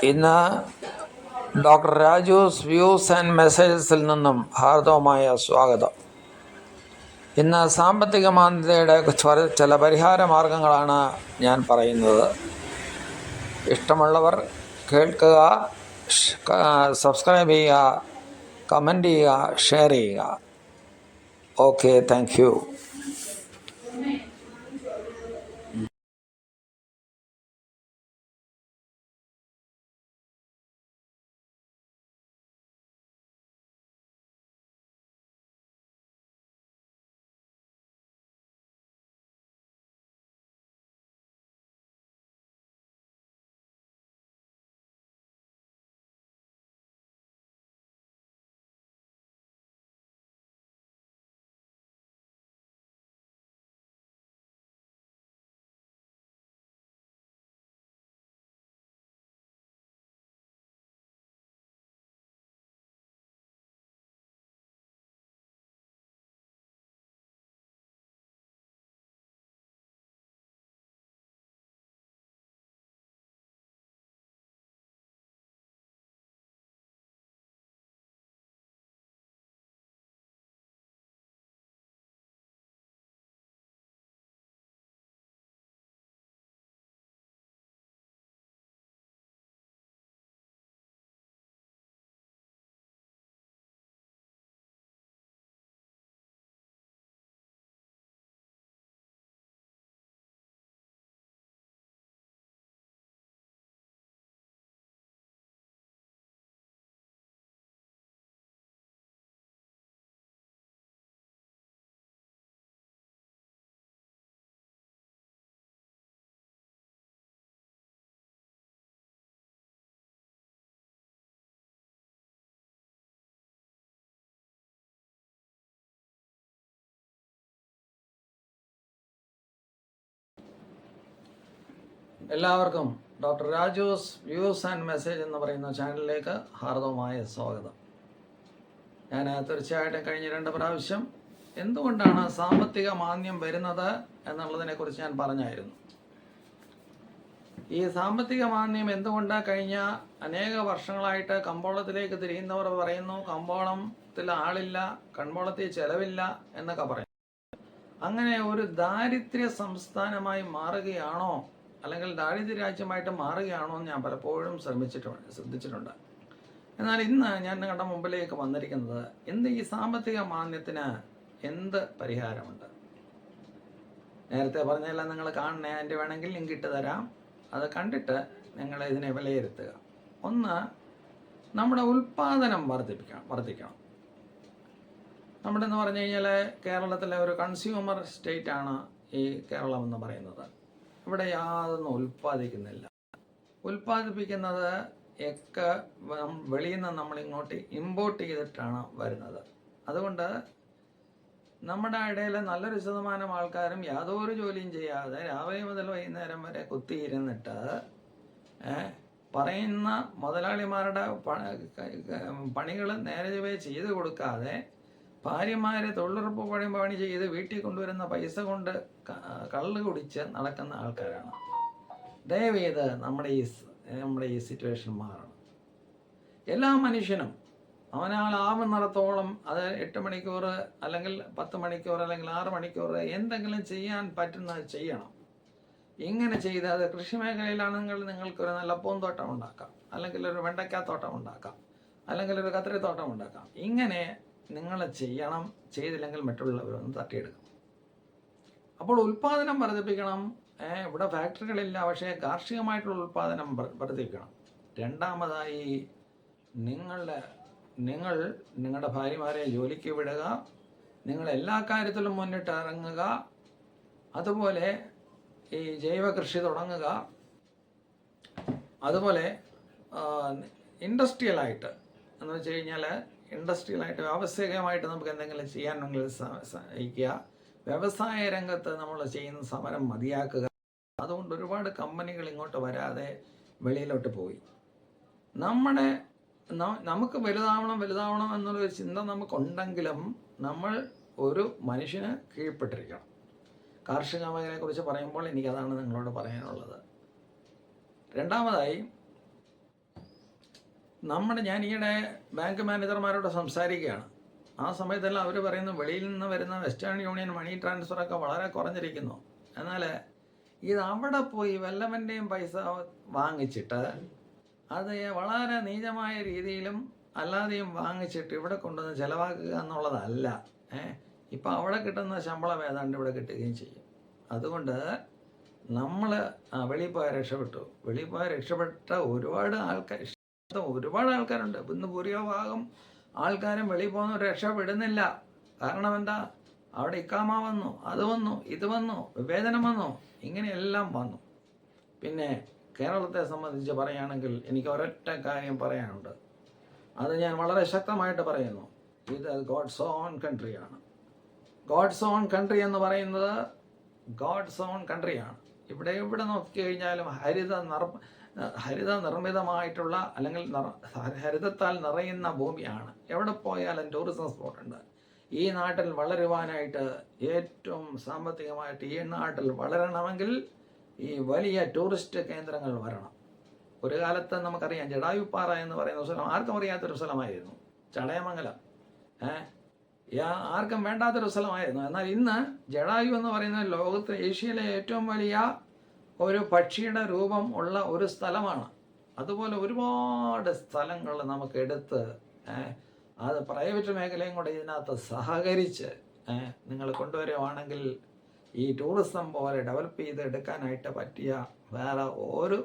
ഇന്ന് doctor Raju's views and മെസ്സേജസിൽ നിന്നും ഹാർദവമായ സ്വാഗതം. ഇന്ന് സാമ്പത്തിക മാന്ദ്യതയുടെ ചില പരിഹാര മാർഗങ്ങളാണ് ഞാൻ പറയുന്നത്. ഇഷ്ടമുള്ളവർ കേൾക്കുക, സബ്സ്ക്രൈബ് ചെയ്യുക, കമൻറ്റ് ചെയ്യുക, ഷെയർ ചെയ്യുക. Okay, thank you. എല്ലാവർക്കും doctor Raju's views and message എന്ന് പറയുന്ന ചാനലിലേക്ക് ഹാർദവമായ സ്വാഗതം. ഞാൻ തീർച്ചയായിട്ടും കഴിഞ്ഞ 2 പ്രാവശ്യം എന്തുകൊണ്ടാണ് സാമ്പത്തിക മാന്ദ്യം വരുന്നത് എന്നുള്ളതിനെക്കുറിച്ച് ഞാൻ പറഞ്ഞായിരുന്നു. ഈ സാമ്പത്തിക മാന്ദ്യം എന്തുകൊണ്ട് കഴിഞ്ഞ അനേക വർഷങ്ങളായിട്ട് കമ്പോളത്തിലേക്ക് തിരിയുന്നവർ പറയുന്നു, കമ്പോളത്തിൽ ആളില്ല, കമ്പോളത്തിൽ ചെലവില്ല എന്നൊക്കെ പറയും. അങ്ങനെ ഒരു ദാരിദ്ര്യ സംസ്ഥാനമായി മാറുകയാണോ, അല്ലെങ്കിൽ ദാരിദ്ര്യ രാജ്യമായിട്ട് മാറുകയാണോ എന്ന് ഞാൻ പലപ്പോഴും ശ്രദ്ധിച്ചിട്ടുണ്ട്. എന്നാൽ ഇന്ന് ഞാൻ നിങ്ങളുടെ മുമ്പിലേക്ക് വന്നിരിക്കുന്നത് ഈ സാമ്പത്തിക മാന്ദ്യത്തിന് എന്ത് പരിഹാരമുണ്ട്. നേരത്തെ പറഞ്ഞതെല്ലാം നിങ്ങൾ കാണണേ, അതിൻ്റെ വേണമെങ്കിൽ ലിങ്ക് ഇട്ട് തരാം. അത് കണ്ടിട്ട് നിങ്ങൾ ഇതിനെ വിലയിരുത്തുക. ഒന്ന്, നമ്മുടെ ഉൽപ്പാദനം വർദ്ധിക്കണം. നമ്മുടെ എന്ന് പറഞ്ഞു കഴിഞ്ഞാൽ കേരളത്തിലെ ഒരു കൺസ്യൂമർ സ്റ്റേറ്റ് ആണ് ഈ കേരളം എന്ന് പറയുന്നത്. ഇവിടെ യാതൊന്നും ഉൽപ്പാദിക്കുന്നില്ല. ഉൽപ്പാദിപ്പിക്കുന്നത് ഒക്കെ വെളിയിൽ നിന്ന് നമ്മൾ ഇങ്ങോട്ട് ഇമ്പോർട്ട് ചെയ്തിട്ടാണ് വരുന്നത്. അതുകൊണ്ട് നമ്മുടെ ഇടയിൽ നല്ലൊരു ശതമാനം ആൾക്കാരും യാതൊരു ജോലിയും ചെയ്യാതെ രാവിലെ മുതൽ വൈകുന്നേരം വരെ കുത്തിയിരുന്നിട്ട് പറയുന്ന മുതലാളിമാരുടെ പണികൾ നേരെ ചെയ്ത് കൊടുക്കാതെ ഭാര്യമാരെ തൊഴിലുറപ്പ് പണി ചെയ്ത് വീട്ടിൽ കൊണ്ടുവരുന്ന പൈസ കൊണ്ട് കള്ള് കുടിച്ച് നടക്കുന്ന ആൾക്കാരാണ്. ദയവേത് നമ്മുടെ ഈ സിറ്റുവേഷൻ മാറണം. എല്ലാ മനുഷ്യനും അവനാളാവുന്നിടത്തോളം അത് 8 മണിക്കൂർ അല്ലെങ്കിൽ 10 മണിക്കൂർ അല്ലെങ്കിൽ 6 മണിക്കൂർ എന്തെങ്കിലും ചെയ്യാൻ പറ്റുന്നത് ചെയ്യണം. ഇങ്ങനെ ചെയ്ത് അത് കൃഷി മേഖലയിലാണെങ്കിൽ നിങ്ങൾക്കൊരു നല്ല പൂന്തോട്ടം ഉണ്ടാക്കാം, അല്ലെങ്കിൽ ഒരു വെണ്ടയ്ക്കാത്തോട്ടം ഉണ്ടാക്കാം, അല്ലെങ്കിൽ ഒരു കത്തിരിത്തോട്ടം ഉണ്ടാക്കാം. ഇങ്ങനെ നിങ്ങൾ ചെയ്യണം. ചെയ്തില്ലെങ്കിൽ മറ്റുള്ളവരൊന്ന് തട്ടിയെടുക്കും. അപ്പോൾ ഉൽപ്പാദനം വർദ്ധിപ്പിക്കണം. ഇവിടെ ഫാക്ടറികളില്ല, പക്ഷേ കാർഷികമായിട്ടുള്ള ഉൽപ്പാദനം വർദ്ധിപ്പിക്കണം. രണ്ടാമതായി, നിങ്ങൾ നിങ്ങളുടെ ഭാര്യമാരെ ജോലിക്ക് വിടുക. നിങ്ങൾ എല്ലാ കാര്യത്തിലും മുന്നിട്ട് ഇറങ്ങുക. അതുപോലെ ഈ ജൈവ കൃഷി തുടങ്ങുക. അതുപോലെ ഇൻഡസ്ട്രിയലായിട്ട് എന്ന് വെച്ച് കഴിഞ്ഞാൽ ഇൻഡസ്ട്രിയലായിട്ട് വ്യാവസായികമായിട്ട് നമുക്ക് എന്തെങ്കിലും ചെയ്യാനുണ്ടെങ്കിൽ സഹായിക്കുക. വ്യവസായ രംഗത്ത് നമ്മൾ ചെയ്യുന്ന സമരം മതിയാക്കുക. അതുകൊണ്ട് ഒരുപാട് കമ്പനികൾ ഇങ്ങോട്ട് വരാതെ വെളിയിലോട്ട് പോയി. നമുക്ക് വലുതാവണം എന്നുള്ളൊരു ചിന്ത നമുക്കുണ്ടെങ്കിലും നമ്മൾ ഒരു മനുഷ്യന് കീഴ്പ്പെട്ടിരിക്കണം. കാർഷിക മേഖലയെക്കുറിച്ച് പറയുമ്പോൾ എനിക്കതാണ് നിങ്ങളോട് പറയാനുള്ളത്. രണ്ടാമതായി, ഞാൻ ഈയിടെ ബാങ്ക് മാനേജർമാരോട് സംസാരിക്കുകയാണ്. ആ സമയത്തെല്ലാം അവർ പറയുന്നു വെളിയിൽ നിന്ന് വരുന്ന വെസ്റ്റേൺ യൂണിയൻ മണി ട്രാൻസ്ഫറൊക്കെ വളരെ കുറഞ്ഞിരിക്കുന്നു. എന്നാൽ ഇത് അവിടെ പോയി വല്ലവൻ്റെയും പൈസ വാങ്ങിച്ചിട്ട് അത് വളരെ നീചമായ രീതിയിലും അല്ലാതെയും വാങ്ങിച്ചിട്ട് ഇവിടെ കൊണ്ടുവന്ന് ചിലവാക്കുക എന്നുള്ളതല്ല. ഇപ്പം അവിടെ കിട്ടുന്ന ശമ്പളം ഏതാണ്ട് ഇവിടെ കിട്ടുകയും ചെയ്യും. അതുകൊണ്ട് നമ്മൾ വെളിയിൽ പോയാൽ രക്ഷപ്പെട്ടു. വെളിയിൽ പോയാൽ രക്ഷപ്പെട്ട ഒരുപാട് ആൾക്കാരുണ്ട്. ഇന്ന് ഭൂരിഭാഗം ആൾക്കാരും വെളിയിൽ പോകുന്ന രക്ഷപ്പെടുന്നില്ല. കാരണം എന്താ? അവിടെ ഇക്കാമ വന്നു, അത് വന്നു, ഇത് വന്നു, വിവേചനം വന്നു, ഇങ്ങനെയെല്ലാം വന്നു. പിന്നെ കേരളത്തെ സംബന്ധിച്ച് പറയുകയാണെങ്കിൽ എനിക്ക് ഒരൊറ്റ കാര്യം പറയാനുണ്ട്. അത് ഞാൻ വളരെ ശക്തമായിട്ട് പറയുന്നു. ഇത് ഗോഡ്സ് ഓൺ കൺട്രിയാണ്. ഗോഡ്സ് ഓൺ കൺട്രി എന്ന് പറയുന്നത് ഗോഡ്സ് ഓൺ കൺട്രിയാണ്. എവിടെ നോക്കിക്കഴിഞ്ഞാലും ഹരിത നിർമ്മിതമായിട്ടുള്ള അല്ലെങ്കിൽ ഹരിതത്താൽ നിറയുന്ന ഭൂമിയാണ്. എവിടെ പോയാലും ടൂറിസം സ്പോട്ടുണ്ട്. ഈ നാട്ടിൽ വളരുവാനായിട്ട് ഏറ്റവും സാമ്പത്തികമായിട്ട് ഈ നാട്ടിൽ വളരണമെങ്കിൽ ഈ വലിയ ടൂറിസ്റ്റ് കേന്ദ്രങ്ങൾ വരണം. ഒരു കാലത്ത് നമുക്കറിയാം ജടായുപ്പാറ എന്ന് പറയുന്ന സ്ഥലം ആർക്കും അറിയാത്തൊരു സ്ഥലമായിരുന്നു. ചടയമംഗലം ആർക്കും വേണ്ടാത്തൊരു സ്ഥലമായിരുന്നു. എന്നാൽ ഇന്ന് ജടായു എന്ന് പറയുന്ന ലോകത്ത് ഏഷ്യയിലെ ഏറ്റവും വലിയ ഒരു പക്ഷിയുടെ രൂപം ഉള്ള ഒരു സ്ഥലമാണ്. അതുപോലെ ഒരുപാട് സ്ഥലങ്ങൾ നമുക്ക് എടുത്ത് അത് പ്രൈവറ്റ് മേഖലയും കൂടെ ഇതിനകത്ത് സഹകരിച്ച് നിങ്ങൾ കൊണ്ടുവരുവാണെങ്കിൽ ഈ ടൂറിസം പോലെ ഡെവലപ്പ് ചെയ്ത് എടുക്കാനായിട്ട് പറ്റിയ വേറെ ഒരു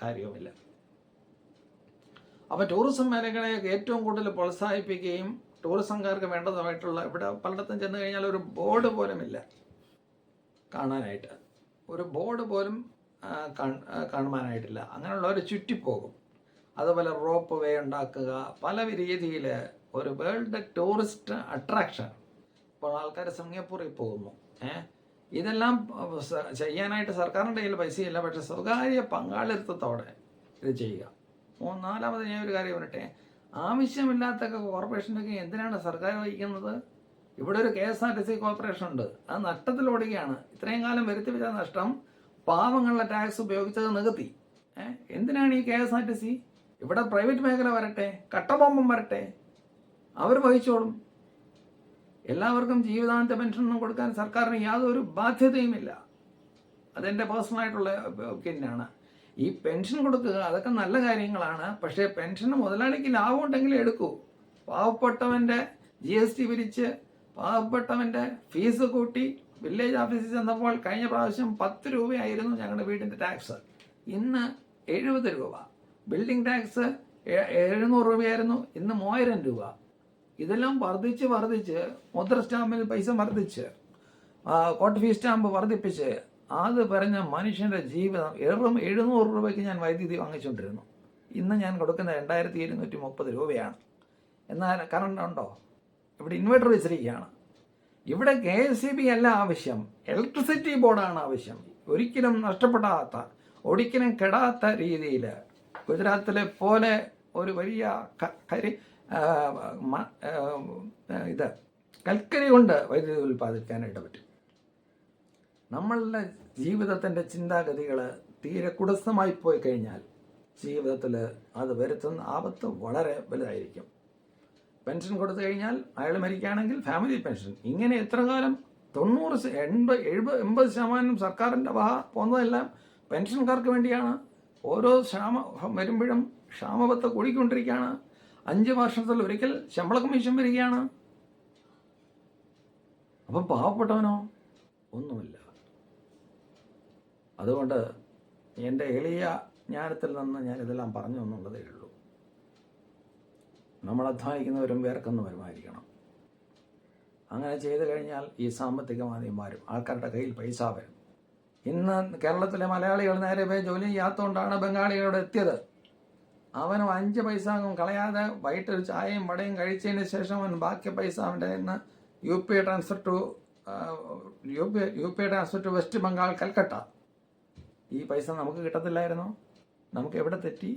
കാര്യവുമില്ല. അപ്പോൾ ടൂറിസം മേഖലയെ ഏറ്റവും കൂടുതൽ പ്രോത്സാഹിപ്പിക്കുകയും ടൂറിസംകാർക്ക് വേണ്ടതായിട്ടുള്ള ഇവിടെ പലയിടത്തും ചെന്ന് കഴിഞ്ഞാൽ ഒരു ബോർഡ് പോലും ഇല്ല കാണാനായിട്ട്. ഒരു ബോർഡ് പോലും കാണുവാനായിട്ടില്ല. അങ്ങനെയുള്ളവർ ചുറ്റിപ്പോകും. അതുപോലെ റോപ്പ് വേ ഉണ്ടാക്കുക, പല രീതിയിൽ ഒരു വേൾഡ് ടൂറിസ്റ്റ് അട്രാക്ഷൻ. ഇപ്പോൾ ആൾക്കാർ സിംഗപ്പൂരിൽ പോകുന്നു. ഇതെല്ലാം ചെയ്യാനായിട്ട് സർക്കാരിൻ്റെ കയ്യിൽ പൈസയില്ല. പക്ഷെ സ്വകാര്യ പങ്കാളിത്തത്തോടെ ഇത് ചെയ്യുക. നാലാമത് ഞാൻ ഒരു കാര്യം പറയട്ടെ. ആവശ്യമില്ലാത്ത കോർപ്പറേഷനൊക്കെ എന്തിനാണ് സർക്കാർ വഹിക്കുന്നത്? ഇവിടെ ഒരു KSRTC കോർപ്പറേഷൻ ഉണ്ട്. അത് നഷ്ടത്തിലോടുകയാണ്. ഇത്രയും കാലം വരുത്തി വെച്ച നഷ്ടം പാവങ്ങളുടെ ടാക്സ് ഉപയോഗിച്ചത് നികത്തി. എന്തിനാണ് ഈ KSRTC? ഇവിടെ പ്രൈവറ്റ് മേഖല വരട്ടെ, കട്ടബോംബം വരട്ടെ, അവർ വഹിച്ചോളും. എല്ലാവർക്കും ജീവിതാന്ത്യ പെൻഷനൊന്നും കൊടുക്കാൻ സർക്കാരിന് യാതൊരു ബാധ്യതയുമില്ല. അതെൻ്റെ പേഴ്സണലായിട്ടുള്ള ഒപ്പീനിയനാണ്. ഈ പെൻഷൻ കൊടുക്കുക അതൊക്കെ നല്ല കാര്യങ്ങളാണ്. പക്ഷേ പെൻഷന് മുതലാളിക്ക് ലാഭം ഉണ്ടെങ്കിൽ എടുക്കൂ. പാവപ്പെട്ടവൻ്റെ GST പിരിച്ച് പാവപ്പെട്ടവൻ്റെ ഫീസ് കൂട്ടി വില്ലേജ് ഓഫീസിൽ ചെന്നപ്പോൾ കഴിഞ്ഞ പ്രാവശ്യം 10 രൂപയായിരുന്നു ഞങ്ങളുടെ വീടിൻ്റെ ടാക്സ്. ഇന്ന് 70 രൂപ. ബിൽഡിംഗ് ടാക്സ് 700 രൂപയായിരുന്നു, ഇന്ന് 3000 രൂപ. ഇതെല്ലാം വർദ്ധിച്ച് മുദ്ര സ്റ്റാമ്പിൽ പൈസ വർദ്ധിച്ച് കോട്ട് ഫീ സ്റ്റാമ്പ് വർദ്ധിപ്പിച്ച് അത് പറഞ്ഞ മനുഷ്യൻ്റെ ജീവിതം 700 രൂപയ്ക്ക് ഞാൻ വൈദ്യുതി വാങ്ങിച്ചുകൊണ്ടിരുന്നു. ഇന്ന് ഞാൻ കൊടുക്കുന്നത് 2230 രൂപയാണ്. എന്നാൽ കറണ്ട് ഉണ്ടോ? ഇവിടെ ഇൻവെർട്ടർ വെച്ചിരിക്കുകയാണ്. ഇവിടെ KSEB അല്ല ആവശ്യം, ഇലക്ട്രിസിറ്റി ബോർഡാണ് ആവശ്യം. ഒരിക്കലും നഷ്ടപ്പെടാത്ത, ഒരിക്കലും കെടാത്ത രീതിയിൽ ഗുജറാത്തിലെ പോലെ ഒരു വലിയ കൽക്കരി കൊണ്ട് വൈദ്യുതി ഉൽപ്പാദിപ്പിക്കാനായിട്ട് പറ്റും. നമ്മളുടെ ജീവിതത്തിൻ്റെ ചിന്താഗതികൾ തീരെ കുടസ്ഥമായി പോയി കഴിഞ്ഞാൽ ജീവിതത്തിൽ അത് വരുത്തുന്ന ആപത്ത് വളരെ വലുതായിരിക്കും. പെൻഷൻ കൊടുത്തു കഴിഞ്ഞാൽ അയാൾ മരിക്കുകയാണെങ്കിൽ ഫാമിലി പെൻഷൻ. ഇങ്ങനെ എത്ര കാലം 90, 80, 80% സർക്കാരിൻ്റെ പോകുന്നതെല്ലാം പെൻഷൻകാർക്ക് വേണ്ടിയാണ്. ഓരോ ക്ഷാമം വരുമ്പോഴും ക്ഷാമബത്ത് കൂടിക്കൊണ്ടിരിക്കുകയാണ്. 5 വർഷത്തിൽ ഒരിക്കൽ ശമ്പള കമ്മീഷൻ വരികയാണ്. അപ്പം പാവപ്പെട്ടവനോ? ഒന്നുമില്ല. അതുകൊണ്ട് എൻ്റെ എളിയ ജ്ഞാനത്തിൽ നിന്ന് ഞാനിതെല്ലാം പറഞ്ഞു എന്നുള്ളതേ ഉള്ളൂ. നമ്മൾ അധ്വാനിക്കുന്നവരും വേർക്കുന്നവരുമായിരിക്കണം. അങ്ങനെ ചെയ്തു കഴിഞ്ഞാൽ ഈ സാമ്പത്തികമാന്ദ്യം മാറും. ആൾക്കാരുടെ കയ്യിൽ പൈസ വരും. ഇന്ന് കേരളത്തിലെ മലയാളികൾ നേരെ പോയി ജോലി ചെയ്യാത്തതുകൊണ്ടാണ് ബംഗാളികളോട് എത്തിയത്. അവനും 5 പൈസ കളയാതെ വൈകിട്ടൊരു ചായയും വടയും കഴിച്ചതിന് ശേഷം അവൻ ബാക്കി പൈസ അവൻ്റെ നിന്ന് UP transfer to West Bengal, Calcutta. ഈ പൈസ നമുക്ക് കിട്ടത്തില്ലായിരുന്നോ? നമുക്ക് എവിടെ തെറ്റി?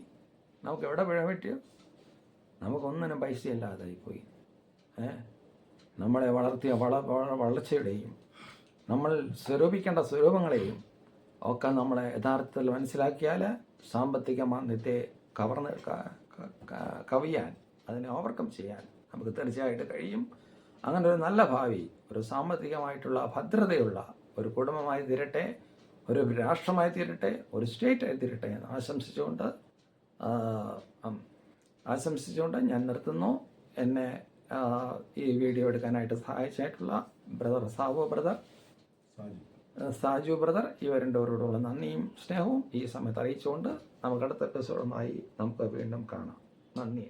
നമുക്ക് എവിടെ പിഴ പറ്റിയോ? നമുക്കൊന്നിനും പൈസയില്ലാതായിപ്പോയി. നമ്മളെ വളർത്തിയ വളർച്ചയുടെയും നമ്മൾ സ്വരൂപിക്കേണ്ട സ്വരൂപങ്ങളെയും ഒക്കെ നമ്മളെ യഥാർത്ഥത്തിൽ മനസ്സിലാക്കിയാൽ സാമ്പത്തിക മാന്ദ്യത്തെ കവിയാൻ, അതിനെ ഓവർകം ചെയ്യാൻ നമുക്ക് തീർച്ചയായിട്ടും കഴിയും. അങ്ങനെ ഒരു നല്ല ഭാവി, ഒരു സാമ്പത്തികമായിട്ടുള്ള ഭദ്രതയുള്ള ഒരു കുടുംബമായി തീരട്ടെ, ഒരു രാഷ്ട്രമായി തീരട്ടെ, ഒരു സ്റ്റേറ്റായി തീരട്ടെ എന്ന് ആശംസിച്ചുകൊണ്ട് ഞാൻ നിർത്തുന്നു. എന്നെ ഈ വീഡിയോ എടുക്കാനായിട്ട് സഹായിച്ചായിട്ടുള്ള ബ്രദർ സാജു ബ്രദർ, ഇവ രണ്ടുപേരോടുള്ള നന്ദിയും സ്നേഹവും ഈ സമയത്ത് അറിയിച്ചുകൊണ്ട് നമുക്ക് അടുത്ത എപ്പിസോഡുമായി നമുക്ക് വീണ്ടും കാണാം. നന്ദി.